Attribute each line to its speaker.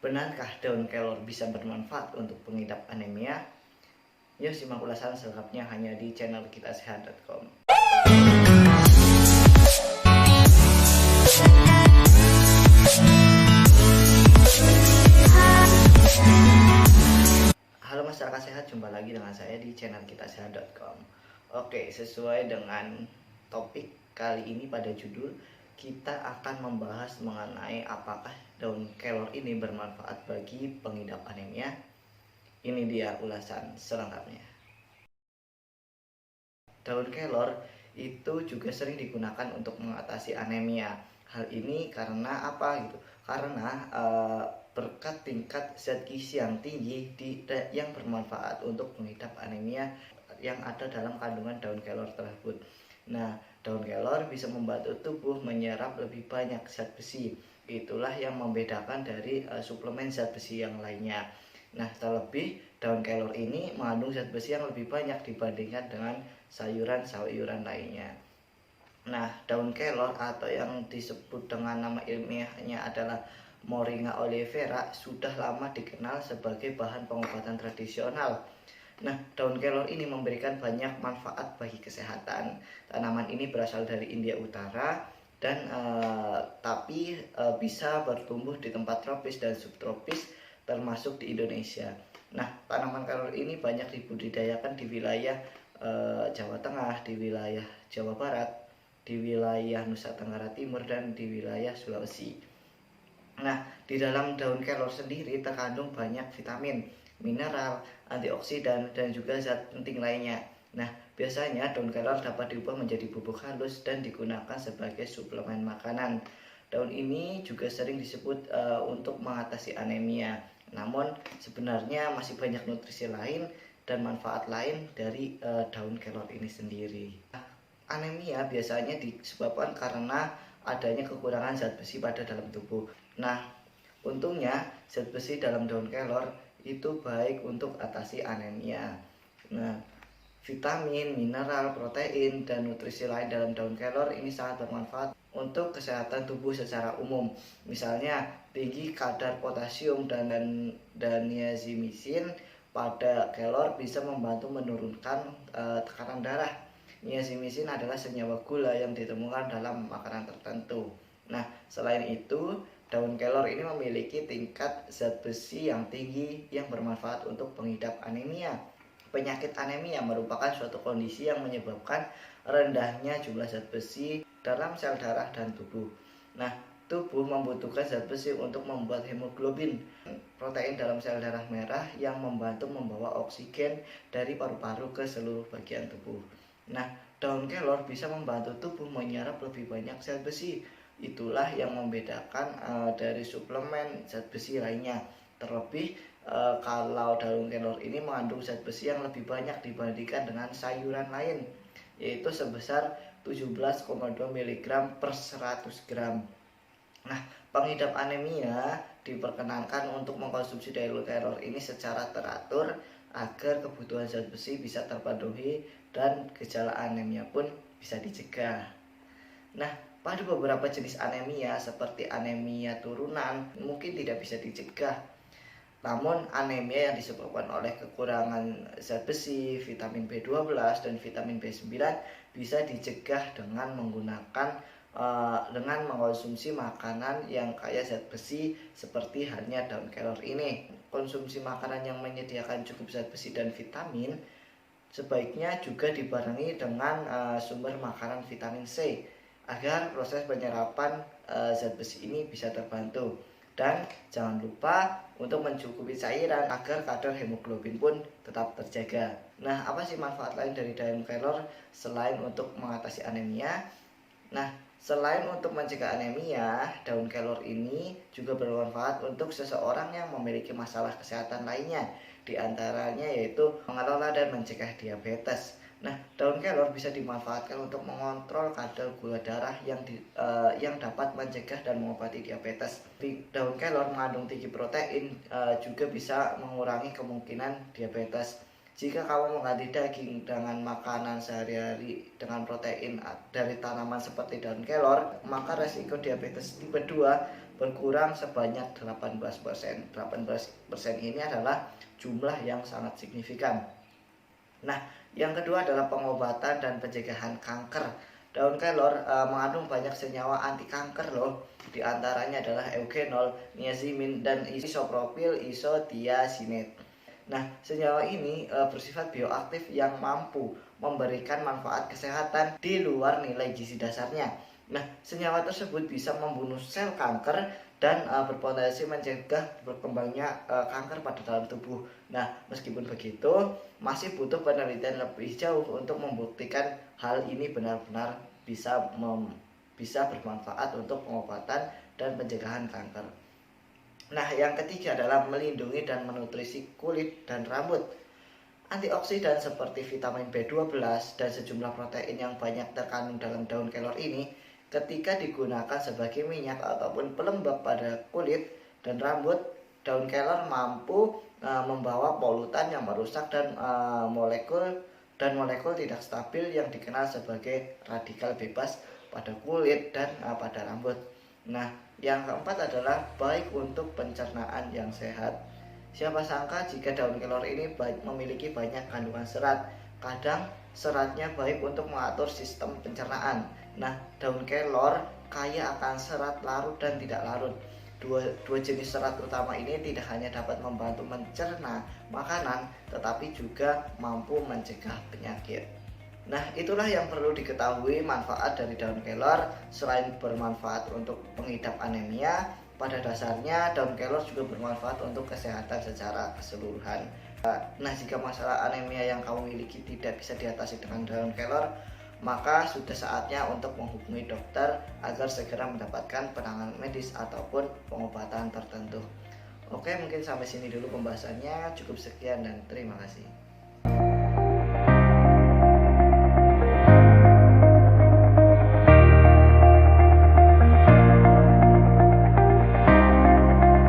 Speaker 1: Benarkah daun kelor bisa bermanfaat untuk pengidap anemia? Yuk simak ulasan selengkapnya hanya di channel kitasehat.com. Halo masyarakat sehat, jumpa lagi dengan saya di channel kitasehat.com. Oke, sesuai dengan topik kali ini pada judul, kita akan membahas mengenai apakah daun kelor ini bermanfaat bagi pengidap anemia. Ini dia ulasan selengkapnya. Daun kelor itu juga sering digunakan untuk mengatasi anemia. Hal ini karena apa gitu? Karena berkat tingkat zat gizi yang tinggi yang bermanfaat untuk pengidap anemia yang ada dalam kandungan daun kelor tersebut. Nah, daun kelor bisa membantu tubuh menyerap lebih banyak zat besi. Itulah yang membedakan dari suplemen zat besi yang lainnya. Nah, terlebih daun kelor ini mengandung zat besi yang lebih banyak dibandingkan dengan sayuran-sayuran lainnya. Nah, daun kelor atau yang disebut dengan nama ilmiahnya adalah Moringa oleifera sudah lama dikenal sebagai bahan pengobatan tradisional. Nah, daun kelor ini memberikan banyak manfaat bagi kesehatan. Tanaman ini berasal dari India Utara dan bisa bertumbuh di tempat tropis dan subtropis termasuk di Indonesia. Nah, tanaman kelor ini banyak dibudidayakan di wilayah Jawa Tengah, di wilayah Jawa Barat, di wilayah Nusa Tenggara Timur, dan di wilayah Sulawesi. Nah, di dalam daun kelor sendiri terkandung banyak vitamin, mineral, antioksidan, dan juga zat penting lainnya. Nah, biasanya daun kelor dapat diubah menjadi bubuk halus dan digunakan sebagai suplemen makanan. Daun ini juga sering disebut untuk mengatasi anemia. Namun, sebenarnya masih banyak nutrisi lain dan manfaat lain dari daun kelor ini sendiri. Anemia biasanya disebabkan karena adanya kekurangan zat besi pada dalam tubuh. Nah, untungnya zat besi dalam daun kelor itu baik untuk atasi anemia. Nah, vitamin, mineral, protein, dan nutrisi lain dalam daun kelor ini sangat bermanfaat untuk kesehatan tubuh secara umum. Misalnya, tinggi kadar potasium dan niazimisine pada kelor bisa membantu menurunkan tekanan darah. Niazimisine adalah senyawa gula yang ditemukan dalam makanan tertentu. Nah, selain itu, daun kelor ini memiliki tingkat zat besi yang tinggi yang bermanfaat untuk pengidap anemia. Penyakit anemia merupakan suatu kondisi yang menyebabkan rendahnya jumlah zat besi dalam sel darah dan tubuh. Nah, tubuh membutuhkan zat besi untuk membuat hemoglobin, protein dalam sel darah merah yang membantu membawa oksigen dari paru-paru ke seluruh bagian tubuh. Nah, daun kelor bisa membantu tubuh menyerap lebih banyak zat besi. Itulah yang membedakan dari suplemen zat besi lainnya. Terlebih kalau daun kelor ini mengandung zat besi yang lebih banyak dibandingkan dengan sayuran lain, yaitu sebesar 17,2 mg per 100 gram. Nah, pengidap anemia diperkenankan untuk mengkonsumsi daun kelor ini secara teratur agar kebutuhan zat besi bisa terpenuhi dan gejala anemia pun bisa dicegah. Nah, pada beberapa jenis anemia seperti anemia turunan mungkin tidak bisa dicegah. Namun anemia yang disebabkan oleh kekurangan zat besi, vitamin B12 dan vitamin B9 bisa dicegah dengan mengkonsumsi makanan yang kaya zat besi seperti halnya daun kelor ini. Konsumsi makanan yang menyediakan cukup zat besi dan vitamin sebaiknya juga dibarengi dengan sumber makanan vitamin C agar proses penyerapan zat besi ini bisa terbantu. Dan jangan lupa untuk mencukupi cairan agar kadar hemoglobin pun tetap terjaga. Nah, apa sih manfaat lain dari daun kelor selain untuk mengatasi anemia? Nah, selain untuk mencegah anemia, daun kelor ini juga bermanfaat untuk seseorang yang memiliki masalah kesehatan lainnya. Di antaranya yaitu mengelola dan mencegah diabetes. Nah, daun kelor bisa dimanfaatkan untuk mengontrol kadar gula darah yang dapat mencegah dan mengobati diabetes. Daun kelor mengandung tinggi protein juga bisa mengurangi kemungkinan diabetes. Jika kamu mengganti daging dengan makanan sehari-hari dengan protein dari tanaman seperti daun kelor, maka resiko diabetes tipe 2 berkurang sebanyak 18%. 18% ini adalah jumlah yang sangat signifikan. Nah, yang kedua adalah pengobatan dan pencegahan kanker. Daun kelor mengandung banyak senyawa anti kanker loh. Di antaranya adalah eugenol, niazimin, dan isopropil isotiasinate. Nah, senyawa ini bersifat bioaktif yang mampu memberikan manfaat kesehatan di luar nilai gizi dasarnya. Nah, senyawa tersebut bisa membunuh sel kanker dan berpotensi mencegah berkembangnya kanker pada dalam tubuh. Nah, meskipun begitu, masih butuh penelitian lebih jauh untuk membuktikan hal ini benar-benar bisa bermanfaat untuk pengobatan dan pencegahan kanker. Nah, yang ketiga adalah melindungi dan menutrisi kulit dan rambut. Antioksidan seperti vitamin B12 dan sejumlah protein yang banyak terkandung dalam daun kelor ini ketika digunakan sebagai minyak ataupun pelembab pada kulit dan rambut, daun kelor mampu membawa polutan yang merusak dan molekul tidak stabil yang dikenal sebagai radikal bebas pada kulit dan pada rambut. Nah, yang keempat adalah baik untuk pencernaan yang sehat. Siapa sangka jika daun kelor ini memiliki banyak kandungan serat. Kadang seratnya baik untuk mengatur sistem pencernaan. Nah, daun kelor kaya akan serat larut dan tidak larut. Dua jenis serat utama ini tidak hanya dapat membantu mencerna makanan, tetapi juga mampu mencegah penyakit. Nah, itulah yang perlu diketahui manfaat dari daun kelor. Selain bermanfaat untuk pengidap anemia, pada dasarnya daun kelor juga bermanfaat untuk kesehatan secara keseluruhan. Nah, jika masalah anemia yang kamu miliki tidak bisa diatasi dengan daun kelor, maka sudah saatnya untuk menghubungi dokter agar segera mendapatkan penanganan medis ataupun pengobatan tertentu. Oke, mungkin sampai sini dulu pembahasannya. Cukup sekian dan terima kasih.